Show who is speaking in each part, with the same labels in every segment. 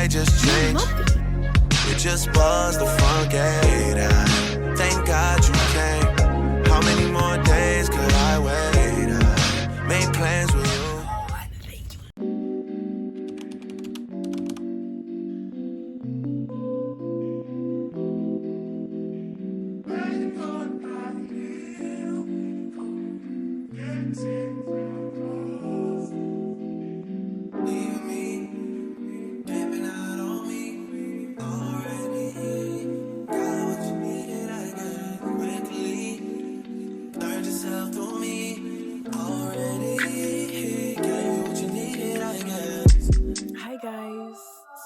Speaker 1: might just change. We just buzzed the front gate. I thank God you came. How many more days could I wait? I made plans with you.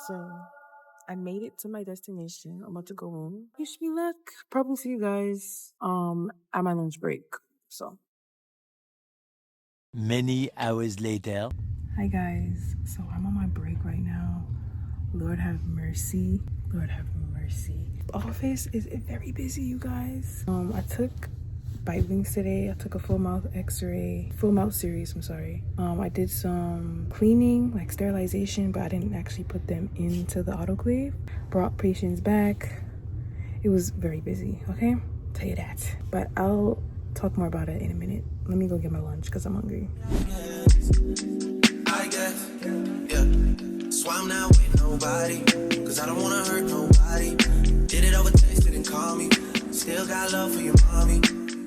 Speaker 2: So I made it to my destination. I'm about to go home. Wish me luck. Probably see you guys at my lunch break. So
Speaker 3: many hours later.
Speaker 2: Hi guys. So I'm on my break right now. Lord have mercy. Lord have mercy. The office is very busy, you guys. I took bite wings today. I took a full mouth series, I'm sorry. I did some cleaning, like sterilization, but I didn't actually put them into the autoclave. Brought patients back. It was very busy, okay? Tell you that. But I'll talk more about it in a minute. Let me go get my lunch because I'm hungry.
Speaker 1: I guess, yeah. So I'm not with nobody, cause I don't wanna hurt nobody. Did it over text, didn't call me. Still got love for your mommy.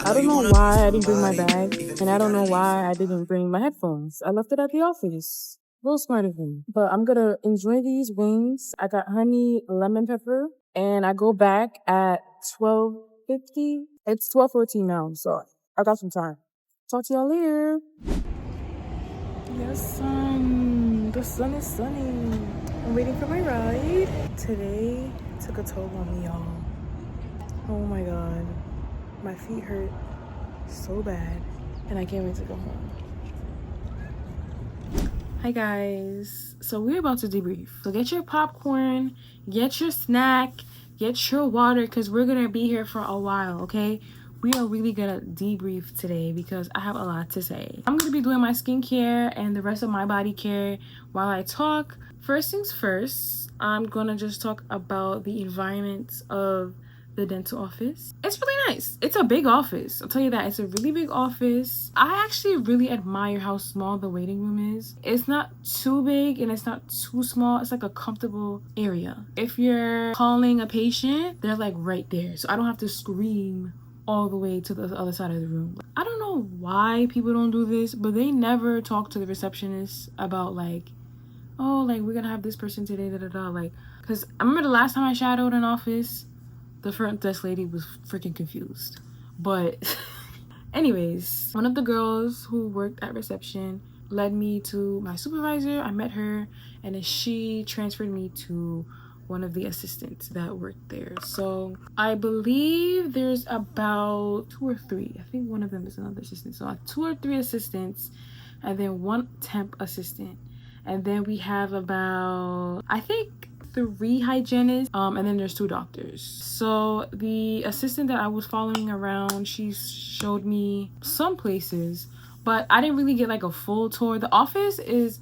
Speaker 2: I don't know why I didn't bring my bag, and I don't know why I didn't bring my headphones. I left it at the office. A little smart of me. But I'm gonna enjoy these wings. I got honey, lemon pepper, and I go back at 12:50. It's 12:14 now, so I got some time. Talk to y'all later. Yes, sun. The sun is sunny. I'm waiting for my ride. Today took a toll on me, y'all. Oh my god. My feet hurt so bad, and I can't wait to go home. Hi guys, so we're about to debrief. So get your popcorn, get your snack, get your water, because we're gonna be here for a while, okay? We are really gonna debrief today because I have a lot to say. I'm gonna be doing my skincare and the rest of my body care while I talk. First things first, I'm gonna just talk about the environment of the dental office. It's really nice. It's a big office. I'll tell you that. It's a really big office. I actually really admire how small the waiting room is. It's not too big and it's not too small. It's like a comfortable area. If you're calling a patient, they're like right there. So I don't have to scream all the way to the other side of the room. I don't know why people don't do this, but they never talk to the receptionist about like, oh, like we're gonna have this person today, like, because I remember the last time I shadowed an office, the front desk lady was freaking confused. But anyways, one of the girls who worked at reception led me to my supervisor. I met her, and then she transferred me to one of the assistants that worked there. So I believe there's about 2 or 3. I think one of them is another assistant. So 2 or 3 assistants, and then 1 temp assistant. And then we have about, I think, 3 hygienists, and then there's 2 doctors. So the assistant that I was following around, she showed me some places, but I didn't really get like a full tour. The office is,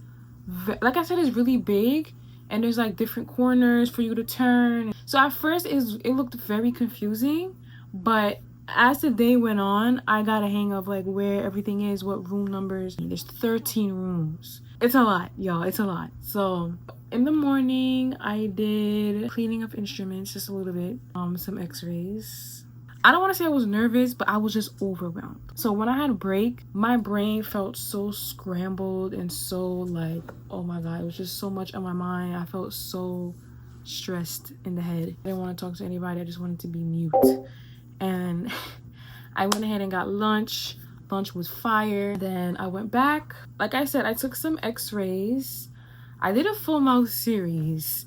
Speaker 2: like I said, is really big, and there's like different corners for you to turn. So at first it looked very confusing, but as the day went on, I got a hang of like where everything is, what room numbers. There's 13 rooms. It's a lot, y'all. It's a lot. So in the morning, I did cleaning of instruments just a little bit, some x-rays. I don't want to say I was nervous, but I was just overwhelmed. So when I had a break, my brain felt so scrambled and so like, oh my god, it was just so much on my mind. I felt so stressed in the head. I didn't want to talk to anybody. I just wanted to be mute. And I went ahead and got lunch. Lunch was fire. Then I went back. Like I said, I took some x-rays. I did a full mouth series,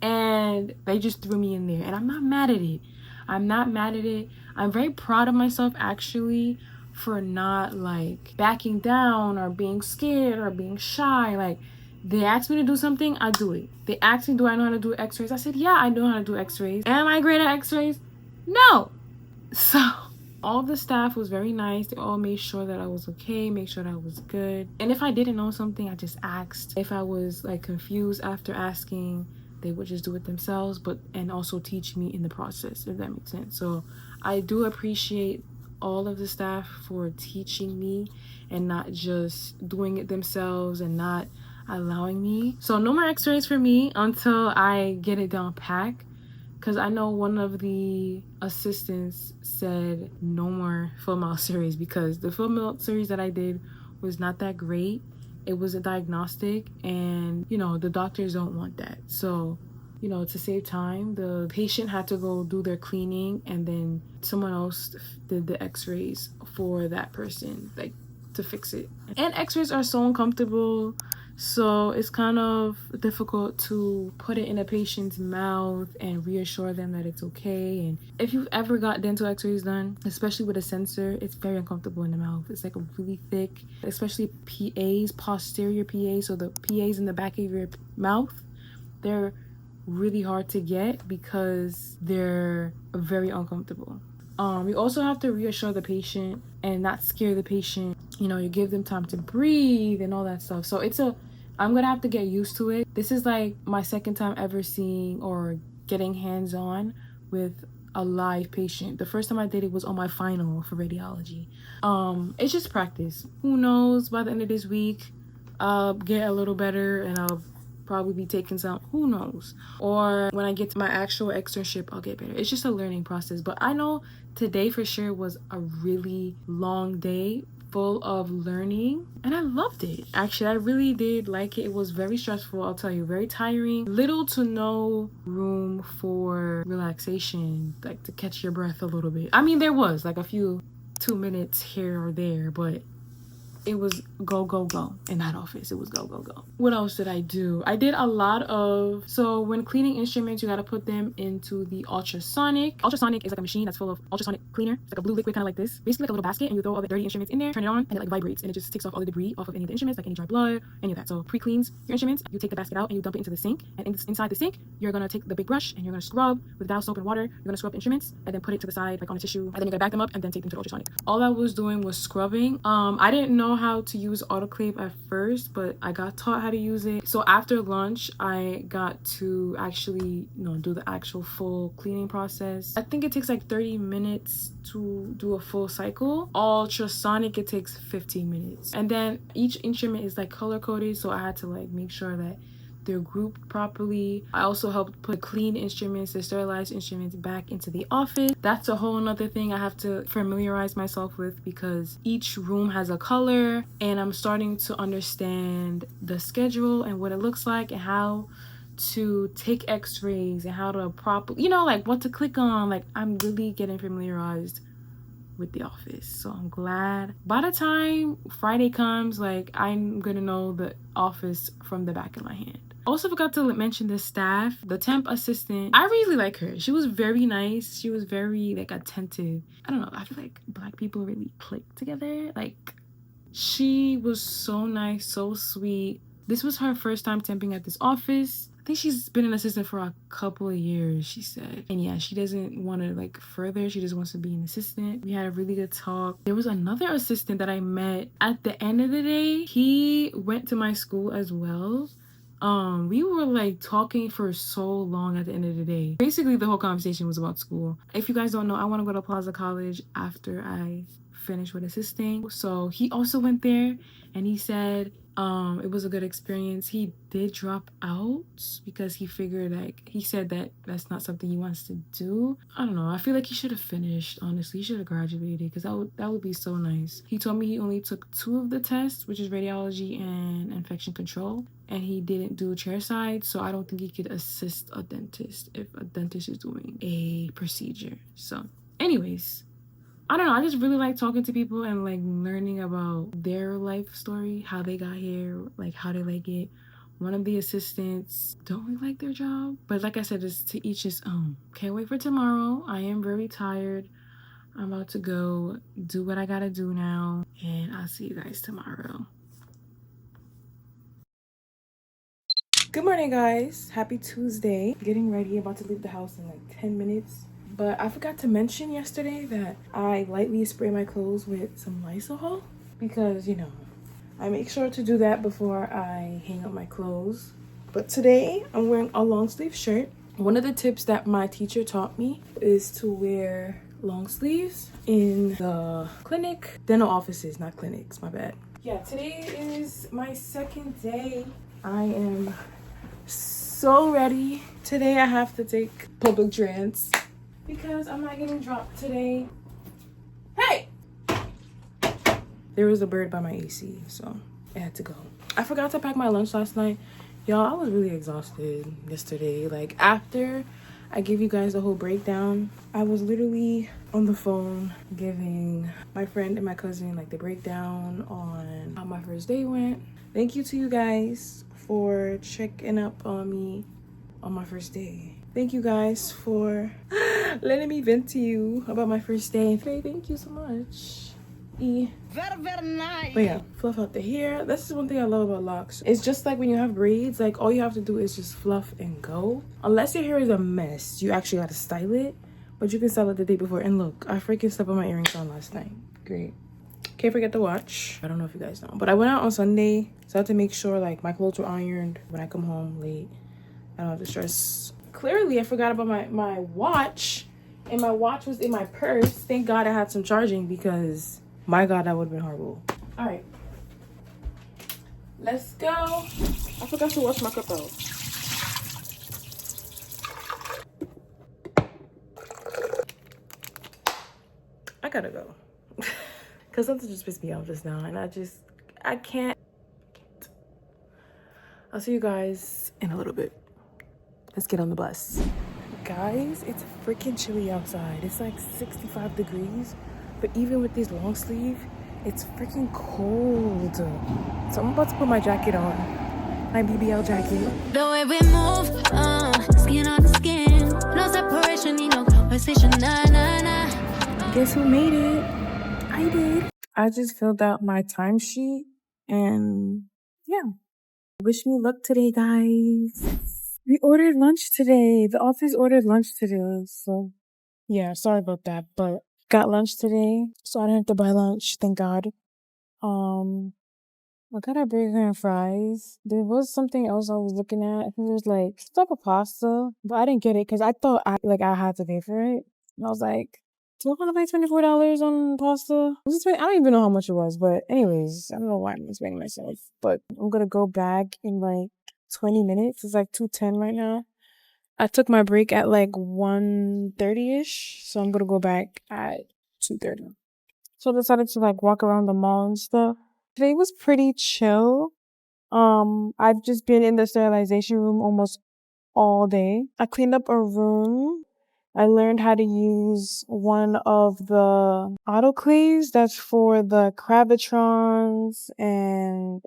Speaker 2: and they just threw me in there, and I'm not mad at it. I'm not mad at it. I'm very proud of myself actually for not like backing down or being scared or being shy. Like, they asked me to do something, I do it. They asked me, do I know how to do x-rays? I said, yeah, I know how to do x-rays. Am I great at x-rays? No. So all the staff was very nice. They all made sure that I was okay, made sure that I was good. And if I didn't know something, I just asked. If I was like confused after asking, they would just do it themselves, and also teach me in the process, if that makes sense. So I do appreciate all of the staff for teaching me and not just doing it themselves and not allowing me. So no more x-rays for me until I get it down pat, because I know one of the assistants said no more fill mouth series, because the fill mouth series that I did was not that great. It was a diagnostic, and you know, the doctors don't want that. So, you know, to save time, the patient had to go do their cleaning, and then someone else did the x-rays for that person, like, to fix it. And x-rays are so uncomfortable, so it's kind of difficult to put it in a patient's mouth and reassure them that it's okay. And if you've ever got dental x-rays done, especially with a sensor, it's very uncomfortable in the mouth. It's like a really thick, especially PAs, posterior PAs, so the PAs in the back of your mouth, they're really hard to get because they're very uncomfortable. You also have to reassure the patient and not scare the patient. You know, you give them time to breathe and all that stuff. So I'm gonna have to get used to it. This is like my second time ever seeing or getting hands-on with a live patient. The first time I did it was on my final for radiology. It's just practice. Who knows, by the end of this week I'll get a little better and I'll probably be taking some, who knows, or when I get to my actual externship I'll get better. It's just a learning process. But I know today for sure was a really long day full of learning, and I loved it. Actually, I really did like it. It was very stressful, I'll tell you, very tiring, little to no room for relaxation, like to catch your breath a little bit. I mean, there was like a few 2 minutes here or there, but it was go, go, go in that office. It was go, go, go. What else did I do? I did a lot of, so when cleaning instruments, you got to put them into the ultrasonic. Ultrasonic is like a machine that's full of ultrasonic cleaner. It's like a blue liquid, kind of like this. Basically like a little basket, and you throw all the dirty instruments in there, turn it on, and it like vibrates, and it just takes off all the debris off of any of the instruments, like any dry blood, any of that. So pre-cleans your instruments. You take the basket out and you dump it into the sink, and inside the sink, you're gonna take the big brush and you're gonna scrub with Dial soap and water. You're gonna scrub instruments and then put it to the side, like on a tissue, and then you're gonna back them up and then take them to the ultrasonic. All I was doing was scrubbing. I didn't know how to use autoclave at first, but I got taught how to use it. So after lunch I got to actually, you know, do the actual full cleaning process. I think it takes like 30 minutes to do a full cycle. Ultrasonic, it takes 15 minutes, and then each instrument is like color coded, so I had to like make sure that they're grouped properly. I also helped put clean instruments, the sterilized instruments, back into the office. That's a whole nother thing I have to familiarize myself with, because each room has a color, and I'm starting to understand the schedule and what it looks like and how to take x-rays and how to properly, you know, like what to click on. Like, I'm really getting familiarized with the office, so I'm glad by the time Friday comes, like, I'm gonna know the office from the back of my hand. Also forgot to mention the staff, the temp assistant. I really like her. She was very nice. She was very like attentive. I don't know, I feel like Black people really click together. Like, she was so nice, so sweet. This was her first time temping at this office. I think she's been an assistant for a couple of years, she said. And yeah, she doesn't want to like further. She just wants to be an assistant. We had a really good talk. There was another assistant that I met at the end of the day. He went to my school as well. We were like talking for so long at the end of the day. Basically, the whole conversation was about school. If you guys don't know, I want to go to Plaza College after I finish with assisting. So he also went there, and he said it was a good experience. He did drop out because he figured, like, he said that that's not something he wants to do. I don't know, I feel like he should have finished. Honestly, he should have graduated, because that would be so nice. He told me he only took 2 of the tests, which is radiology and infection control, and he didn't do chairside, so I don't think he could assist a dentist if a dentist is doing a procedure. So anyways, I don't know, I just really like talking to people and like learning about their life story, how they got here, like how they like it. One of the assistants don't really like their job, but like I said, it's to each his own. Can't wait for tomorrow. I am very tired. I'm about to go do what I gotta do now, and I'll see you guys tomorrow. Good morning, guys. Happy Tuesday. Getting ready, about to leave the house in like 10 minutes. But I forgot to mention yesterday that I lightly spray my clothes with some Lysol, because, you know, I make sure to do that before I hang up my clothes. But today I'm wearing a long sleeve shirt. One of the tips that my teacher taught me is to wear long sleeves in the dental offices, not clinics, my bad. Yeah, today is my second day. I am so ready. Today I have to take public trans because I'm not getting dropped today. Hey! There was a bird by my AC, so I had to go. I forgot to pack my lunch last night. Y'all, I was really exhausted yesterday. Like, after I gave you guys the whole breakdown, I was literally on the phone giving my friend and my cousin like the breakdown on how my first day went. Thank you to you guys for checking up on me on my first day. Thank you guys for letting me vent to you about my first day. Thank you so much.
Speaker 4: Very nice.
Speaker 2: But yeah, fluff out the hair. This is one thing I love about locks. It's just like when you have braids, like all you have to do is just fluff and go. Unless your hair is a mess, you actually gotta style it. But you can style it the day before. And look, I freaking slept with my earrings on last night. Great. Can't forget the watch. I don't know if you guys know, but I went out on Sunday, so I had to make sure like my clothes were ironed when I come home late. I don't have to stress. Clearly, I forgot about my watch, and my watch was in my purse. Thank God I had some charging because my God, that would have been horrible. All right, let's go. I forgot to wash my cup out. I gotta go because something just pissed me off just now, and I can't. I'll see you guys in a little bit. Let's get on the bus. Guys, it's freaking chilly outside. It's like 65 degrees. But even with this long sleeve, it's freaking cold. So I'm about to put my jacket on. My BBL jacket.
Speaker 5: The way we move, skin on skin. No separation, need no conversation, nah, nah, nah.
Speaker 2: Guess who made it? I did. I just filled out my timesheet and yeah. Wish me luck today, guys. We ordered lunch today. The office ordered lunch today. So yeah, sorry about that, but got lunch today, so I didn't have to buy lunch, thank God. I got a burger and fries. There was something else I was looking at. I think it was like some type of pasta, but I didn't get it because I thought I had to pay for it. And I was like, do I want to pay $24 on pasta? I don't even know how much it was, but anyways, I don't know why I'm explaining myself. But I'm gonna go back in like 20 minutes. It's like 2:10 right now. I took my break at like 1:30ish, so I'm gonna go back at 2:30. So I decided to like walk around the mall and stuff. Today was pretty chill. I've just been in the sterilization room almost all day. I cleaned up a room. I learned how to use one of the autoclaves that's for the Cravitrons and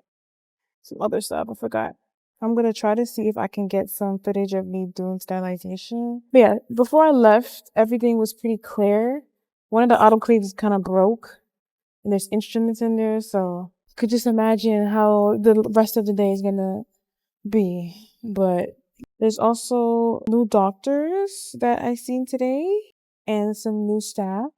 Speaker 2: some other stuff. I forgot. I'm gonna try to see if I can get some footage of me doing sterilization. But yeah, before I left, everything was pretty clear. One of the autoclaves kind of broke, and there's instruments in there, so you could just imagine how the rest of the day is gonna be. But there's also new doctors that I seen today, and some new staff.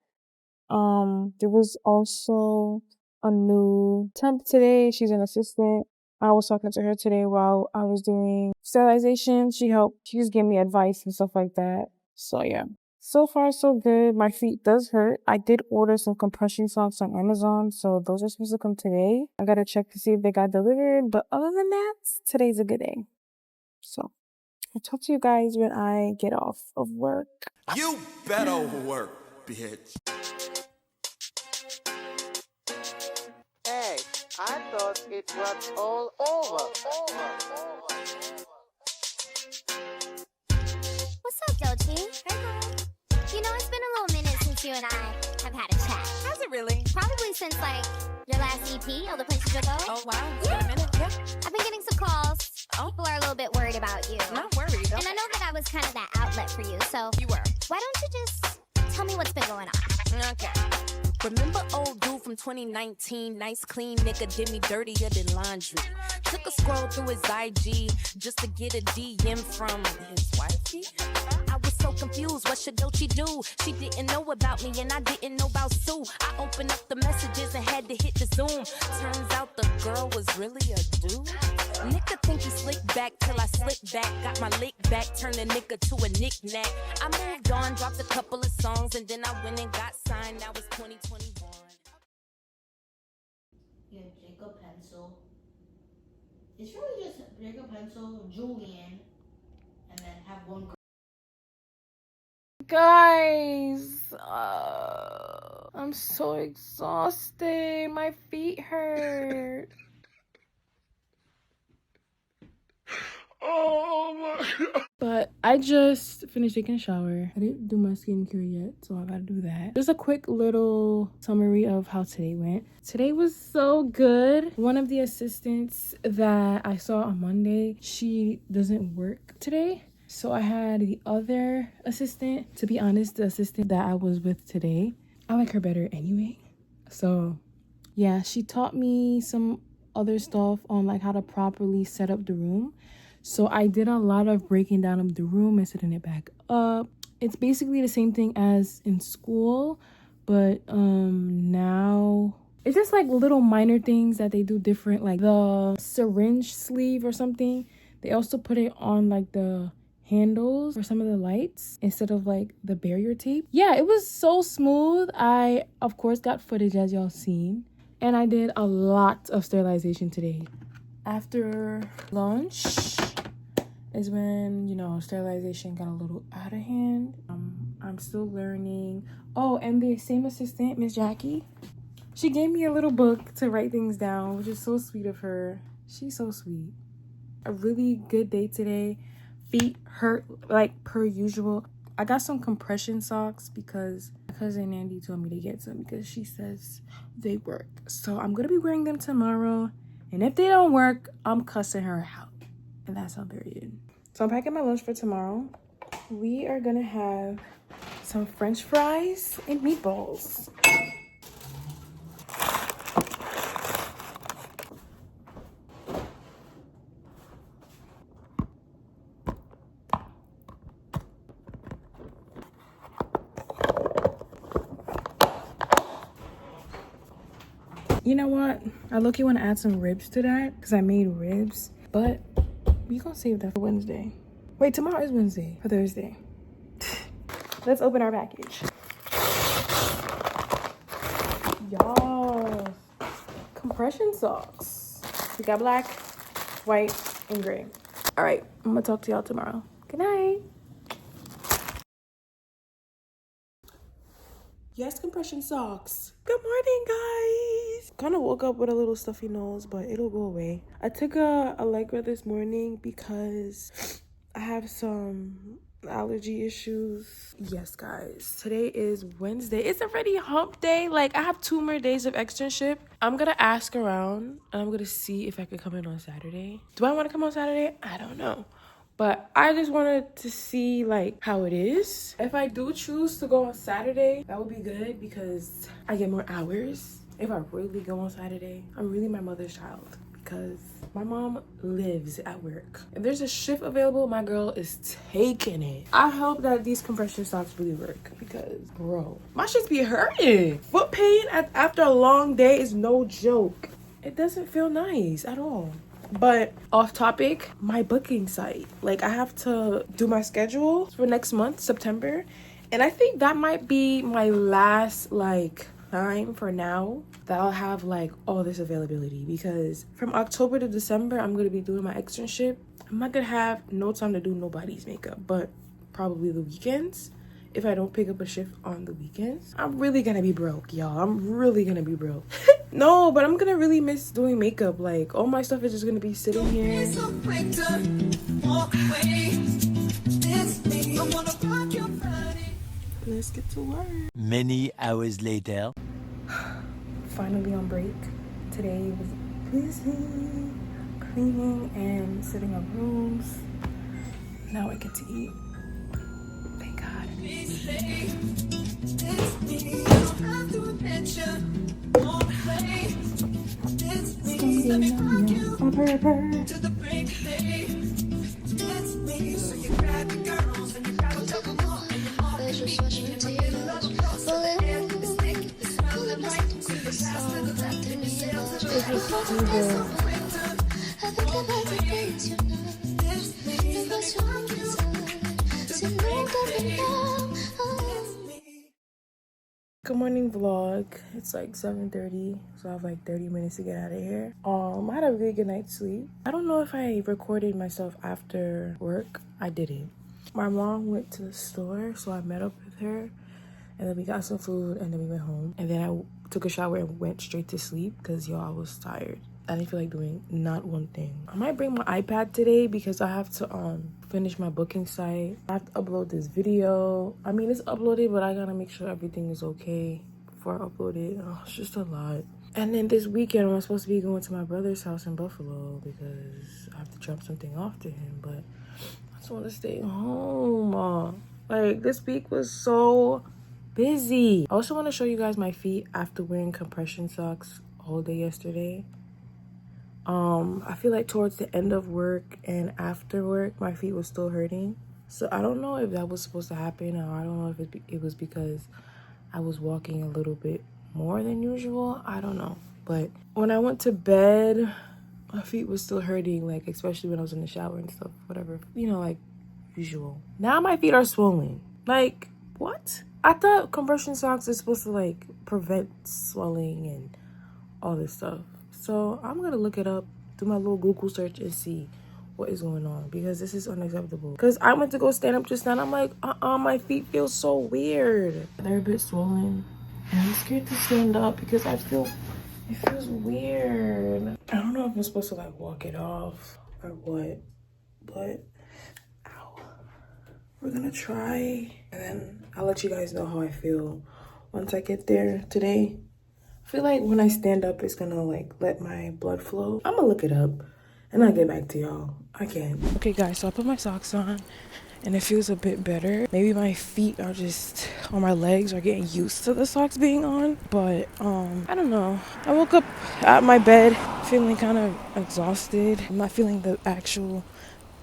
Speaker 2: There was also a new temp today. She's an assistant. I was talking to her today while I was doing sterilization. She just gave me advice and stuff like that. So yeah. So far, so good. My feet does hurt. I did order some compression socks on Amazon, so those are supposed to come today. I gotta check to see if they got delivered, but other than that, today's a good day. So I'll talk to you guys when I get off of work.
Speaker 1: You better work, bitch.
Speaker 4: Hey, I thought it was all over.
Speaker 6: What's up, Dochi? Hey, girl. You know, it's been a little minute since you and I have had a chat.
Speaker 7: Has it really?
Speaker 6: Probably since, like, your last EP, All the Places You'll Go.
Speaker 7: Oh, wow. It's been a minute. Yeah.
Speaker 6: I've been getting some calls.
Speaker 7: Oh.
Speaker 6: People are a little bit worried about you.
Speaker 7: I'm not worried.
Speaker 6: And I know that I was kind of that outlet for you, so
Speaker 7: You were.
Speaker 6: why don't you just tell me what's been going on?
Speaker 7: Okay. Remember old Goof from 2019. Nice, clean nigga did me dirtier than laundry. Took a scroll through his IG just to get a DM from his wifey. I was so confused, what should Dochi do? She didn't know about me and I didn't know about Sue. I opened up the messages and had to hit the Zoom. Turns out the girl was really a dude. Nigga think he slick back till I slip back. Got my lick back, turned a nigga to a knick-knack. I moved on, dropped a couple of songs, and then I went and got signed. That was 2021.
Speaker 8: Yeah, Jacob Pencil. It's really just Jacob Pencil, Julian, and then have one girl.
Speaker 2: Guys, I'm so exhausted. My feet hurt.
Speaker 1: Oh my God.
Speaker 2: But I just finished taking a shower. I didn't do my skincare yet, so I gotta do that. Just a quick little summary of how today went. Today was so good. One of the assistants that I saw on Monday, she doesn't work today. So I had the other assistant. To be honest, the assistant that I was with today, I like her better anyway. So yeah, she taught me some other stuff on like how to properly set up the room. So I did a lot of breaking down of the room and setting it back up. It's basically the same thing as in school, but now it's just like little minor things that they do different, like the syringe sleeve or something. They also put it on like the handles for some of the lights instead of like the barrier tape. Yeah, it was so smooth. I of course got footage as y'all seen, and I did a lot of sterilization today. After lunch is when, you know, sterilization got a little out of hand. I'm still learning. Oh, and the same assistant, Miss Jackie, she gave me a little book to write things down, which is so sweet of her. She's so sweet. A really good day today. Feet hurt like per usual. I got some compression socks because my cousin Andy told me to get some because she says they work. So I'm gonna be wearing them tomorrow, and if they don't work, I'm cussing her out. And that's how period. So I'm packing my lunch for tomorrow. We are gonna have some French fries and meatballs. You know what? I low-key want to add some ribs to that because I made ribs, but we gonna save that for Wednesday. Wait, tomorrow is Wednesday for Thursday. Let's open our package. Y'all, compression socks. We got black, white, and gray. All right, I'm gonna talk to y'all tomorrow. Good night. Yes, compression socks. Good morning, guys. Kind of woke up with a little stuffy nose, but it'll go away. I took a Allegra this morning because I have some allergy issues. Yes, guys. Today is Wednesday. It's already hump day. Like, I have 2 more days of externship. I'm gonna ask around, and I'm gonna see if I could come in on Saturday. Do I want to come on Saturday? I don't know. But I just wanted to see like how it is. If I do choose to go on Saturday, that would be good because I get more hours. If I really go on Saturday, I'm really my mother's child because my mom lives at work. If there's a shift available, my girl is taking it. I hope that these compression socks really work because, bro, my shits be hurting. Foot pain after a long day is no joke. It doesn't feel nice at all. But off topic, my booking site, like I have to do my schedule for next month, September, and I think that might be my last like time for now that I'll have like all this availability, because from October to December I'm gonna be doing my externship. I'm not gonna have no time to do nobody's makeup, but probably the weekends. If I don't pick up a shift on the weekends, I'm really gonna be broke, y'all. I'm really gonna be broke. No, but I'm gonna really miss doing makeup. Like, all my stuff is just gonna be sitting here. Let's get to work.
Speaker 3: Many hours later.
Speaker 2: Finally on break. Today was busy cleaning and setting up rooms. Now I get to eat. Thank God. Good morning vlog. It's like 7:30, so I have like 30 minutes to get out of here. I had a really good night's sleep. I don't know if I recorded myself after work. I didn't. My mom went to the store, so I met up with her, and then we got some food, and then we went home. And then I took a shower and went straight to sleep because I was tired. I didn't feel like doing not one thing. I might bring my iPad today because I have to finish my booking site. I have to upload this video. I mean, it's uploaded, but I gotta make sure everything is okay before I upload it. Oh, it's just a lot. And then this weekend, I'm supposed to be going to my brother's house in Buffalo because I have to drop something off to him, but I just want to stay home. Like, this week was so busy. I also want to show you guys my feet after wearing compression socks all day yesterday. I feel like towards the end of work and after work, my feet were still hurting. So I don't know if that was supposed to happen, or I don't know if it was because I was walking a little bit more than usual. I don't know. But when I went to bed, my feet were still hurting, like especially when I was in the shower and stuff, whatever, you know, like usual. Now my feet are swollen. Like, what? I thought compression socks is supposed to like prevent swelling and all this stuff. So I'm gonna look it up, do my little Google search and see what is going on, because this is unacceptable. Because I went to go stand up just now and I'm like, my feet feel so weird. They're a bit swollen and I'm scared to stand up because it feels weird. I don't know if I'm supposed to like walk it off or what, but ow. We're gonna try and then I'll let you guys know how I feel once I get there today. I feel like when I stand up, it's gonna like let my blood flow. I'm gonna look it up and I'll get back to y'all. I can't. Okay guys, so I put my socks on and it feels a bit better. Maybe my feet are just, or my legs are getting used to the socks being on. But I don't know. I woke up at my bed feeling kind of exhausted. I'm not feeling the actual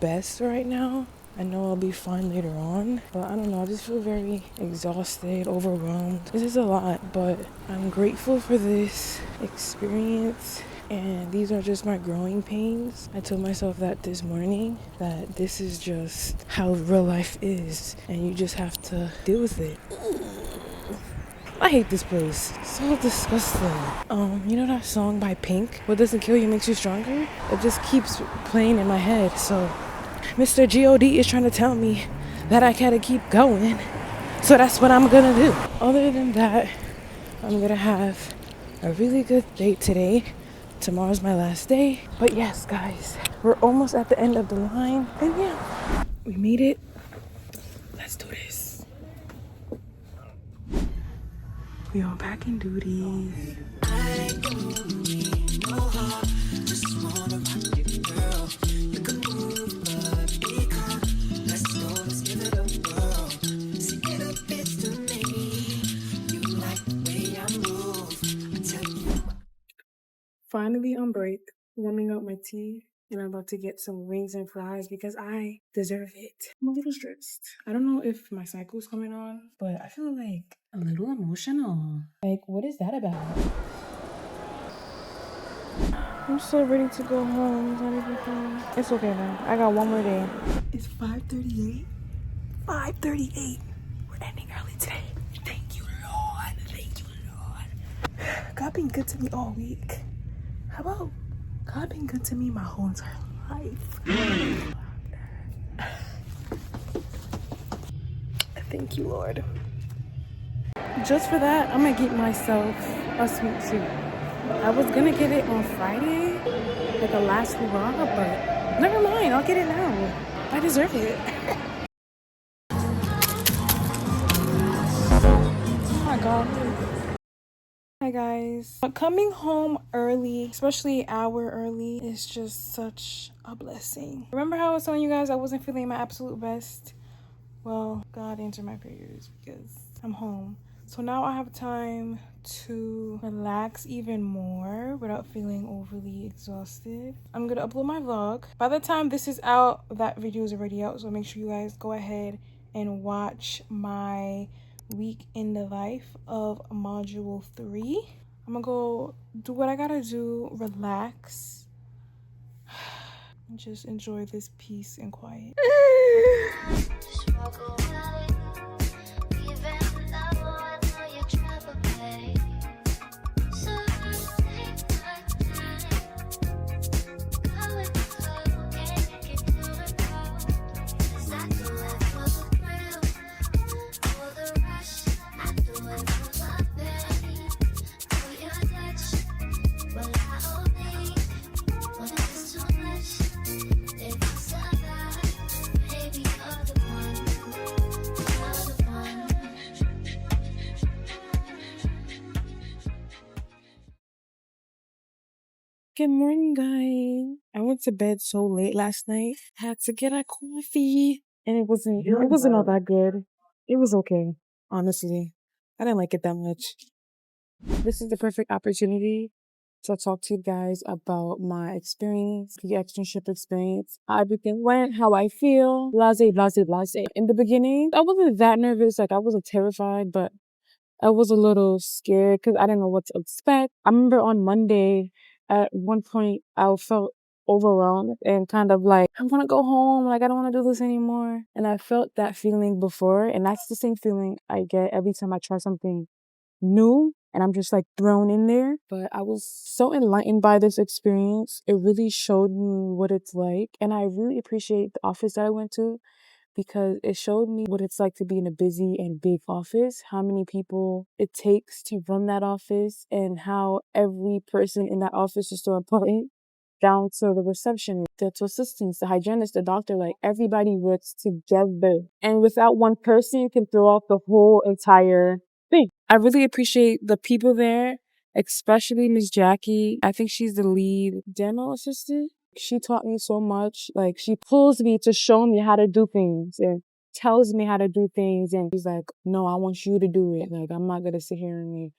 Speaker 2: best right now. I know I'll be fine later on, but I don't know, I just feel very exhausted, overwhelmed. This is a lot, but I'm grateful for this experience, and these are just my growing pains. I told myself that this morning, that this is just how real life is, and you just have to deal with it. I hate this place. So disgusting. You know that song by Pink, What Doesn't Kill You Makes You Stronger? It just keeps playing in my head, so Mr. G.O.D. is trying to tell me that I gotta keep going. So that's what I'm gonna do. Other than that, I'm gonna have a really good day today. Tomorrow's my last day. But yes, guys, we're almost at the end of the line. And yeah, we made it. Let's do this. We on packing duty. I don't need no heart, just wanna rock it, girl. You can move, but be calm. Let's go, let's give it a whirl. See, get a bit to me. You like the way I move. I tell you. Finally on break, warming up my tea, and I'm about to get some wings and fries because I deserve it. I'm a little stressed. I don't know if my cycle's coming on, but I feel like a little emotional. Like, what is that about? I'm so ready to go home. It's not even fun. It's okay though. I got one more day. It's 5:38. 5:38. We're ending early today. Thank you, Lord. Thank you, Lord. God been good to me all week. How about God been good to me my whole entire life? Thank you, Lord. Just for that, I'm gonna get myself a sweet soup. I was gonna get it on Friday, like the last hurrah, but never mind, I'll get it now. I deserve it. Oh my God. Hi guys. But coming home early, especially an hour early, is just such a blessing. Remember how I was telling you guys I wasn't feeling my absolute best? Well, God answered my prayers because I'm home. So now I have time to relax even more without feeling overly exhausted. I'm gonna upload my vlog. By the time this is out, that video is already out, so make sure you guys go ahead and watch my week in the life of module 3. I'm gonna go do what I gotta do, relax, and just enjoy this peace and quiet. Good morning, guys. I went to bed so late last night. Had to get a coffee, and it wasn't all that good. It was okay, honestly. I didn't like it that much. This is the perfect opportunity to talk to you guys about my experience, the externship experience, how everything went, how I feel, blase, blase, blase. In the beginning, I wasn't that nervous. Like, I wasn't terrified, but I was a little scared because I didn't know what to expect. I remember on Monday, at one point, I felt overwhelmed and kind of like, I want to go home. Like, I don't want to do this anymore. And I felt that feeling before. And that's the same feeling I get every time I try something new and I'm just like thrown in there. But I was so enlightened by this experience. It really showed me what it's like. And I really appreciate the office that I went to, because it showed me what it's like to be in a busy and big office, how many people it takes to run that office, and how every person in that office is so important, down to the receptionist, the two assistants, the hygienist, the doctor. Like, everybody works together. And without one person can throw off the whole entire thing. I really appreciate the people there, especially Miss Jackie. I think she's the lead demo assistant. She taught me so much. Like, she pulls me to show me how to do things and tells me how to do things. And she's like, no, I want you to do it. Like, I'm not going to sit here and,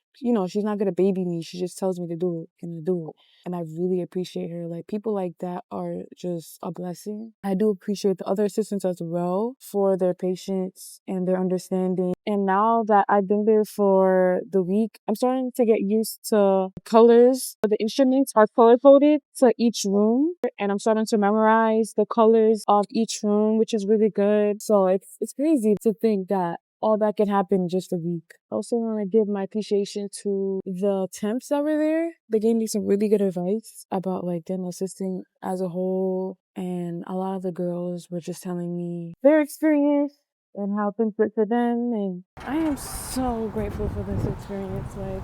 Speaker 2: she's not going to baby me. She just tells me to do it and I do it. And I really appreciate her. Like, people like that are just a blessing. I do appreciate the other assistants as well for their patience and their understanding. And now that I've been there for the week, I'm starting to get used to colors. The instruments are color coded to each room. And I'm starting to memorize the colors of each room, which is really good. So it's crazy to think that all that can happen in just a week. I also want to give my appreciation to the temps that were there. They gave me some really good advice about like dental assisting as a whole. And a lot of the girls were just telling me their experience and how things work for them. And I am so grateful for this experience. Like,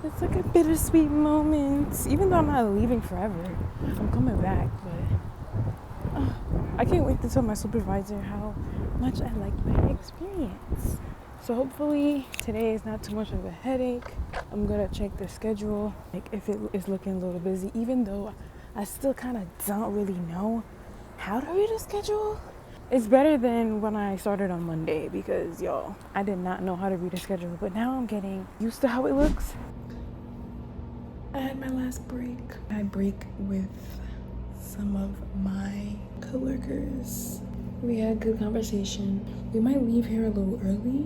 Speaker 2: it's like a bittersweet moment. Even though I'm not leaving forever, I'm coming back. But I can't wait to tell my supervisor how much I like my experience. So hopefully today is not too much of a headache. I'm gonna check the schedule, like if it is looking a little busy, even though I still kind of don't really know how to read a schedule. It's better than when I started on Monday, because y'all, I did not know how to read a schedule, but now I'm getting used to how it looks. I had my last break. I break with some of my coworkers. We had a good conversation. We might leave here a little early,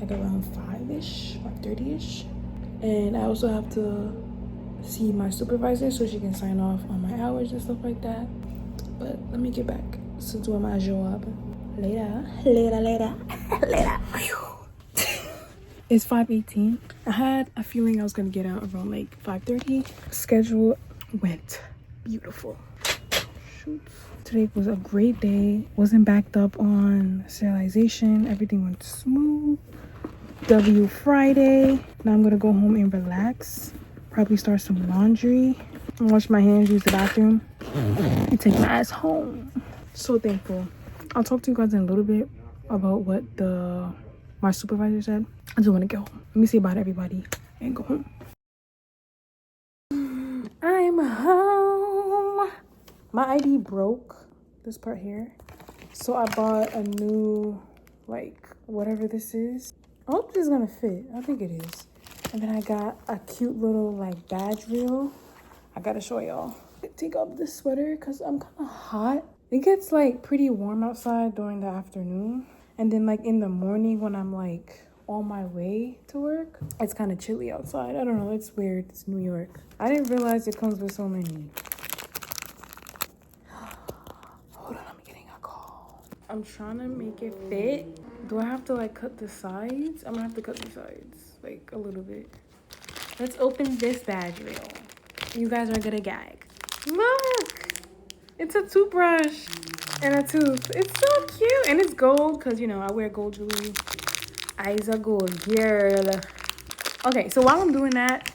Speaker 2: like around 5-ish, 5:30-ish. And I also have to see my supervisor so she can sign off on my hours and stuff like that. But let me get back to doing my job. Later. It's 5:18. I had a feeling I was gonna get out around like 5:30. Schedule went beautiful. Shoot. Today was a great day. Wasn't backed up on sterilization. Everything went smooth. W Friday. Now I'm gonna go home and relax. Probably start some laundry. Wash my hands, use the bathroom, and take my ass home. So thankful. I'll talk to you guys in a little bit about what my supervisor said. I just want to go home. Let me say bye to everybody and go home. I'm home. My ID broke, this part here. So I bought a new, like, whatever this is. I hope this is gonna fit. I think it is. And then I got a cute little like badge reel. I gotta show y'all. Take off this sweater because I'm kind of hot. It gets like pretty warm outside during the afternoon. And then like in the morning when I'm like on my way to work, it's kind of chilly outside. I don't know, it's weird. It's New York. I didn't realize it comes with so many. Hold on, I'm getting a call. I'm trying to make it fit. Do I have to like cut the sides? I'm gonna have to cut the sides like a little bit. Let's open this badge reel. You guys are gonna gag. Look! It's a toothbrush and a tooth. It's so cute. And it's gold because, you know, I wear gold jewelry. Eyes are gold, girl. Okay, so while I'm doing that,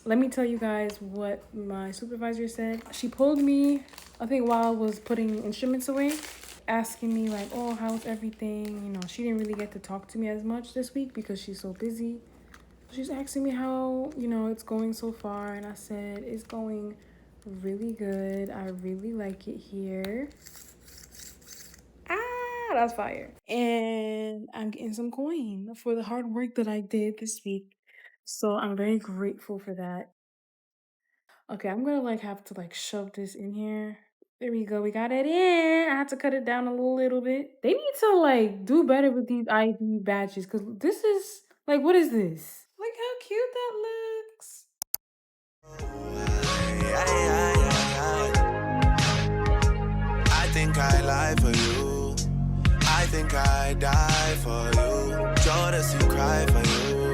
Speaker 2: let me tell you guys what my supervisor said. She pulled me, I think while I was putting instruments away, asking me like, oh, how's everything? You know, she didn't really get to talk to me as much this week because she's so busy. She's asking me how, you know, it's going so far. And I said, it's going really good. I really like it here. Ah, that's fire. And I'm getting some coin for the hard work that I did this week. So I'm very grateful for that. Okay, I'm gonna like have to like shove this in here. There we go. We got it in. I have to cut it down a little bit. They need to like do better with these ID badges because this is like, what is this? Look how cute that looks.
Speaker 1: I think I lie for you. I think I die for you. Jodeci cry for you.